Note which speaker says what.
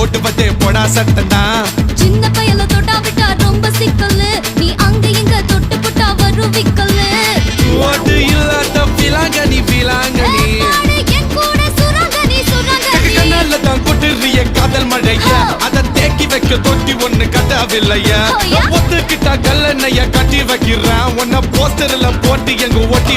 Speaker 1: ஓட்டுவதே போடா சட்டனா
Speaker 2: சின்ன பையல தொட்டா விட்டா ரொம்ப சிக்கல் நீ அங்க இங்க தொட்டு புட்டா வரும் விக்கல்
Speaker 1: ஓட்டு இல்லாத பிலாங்கனி பிலாங்கனி
Speaker 2: என் கூட சுரங்கனி சுரங்கனி
Speaker 1: கண்ணால தான் கொட்டுறிய காதல் மழையா அத தேக்கி வைக்க தொட்டி ஒண்ணு கட்டாவில்லையா ஒத்துக்கிட்டா கல்லணைய கட்டி வைக்கிறான் உன்ன போஸ்டர்ல போட்டு எங்க ஒட்டி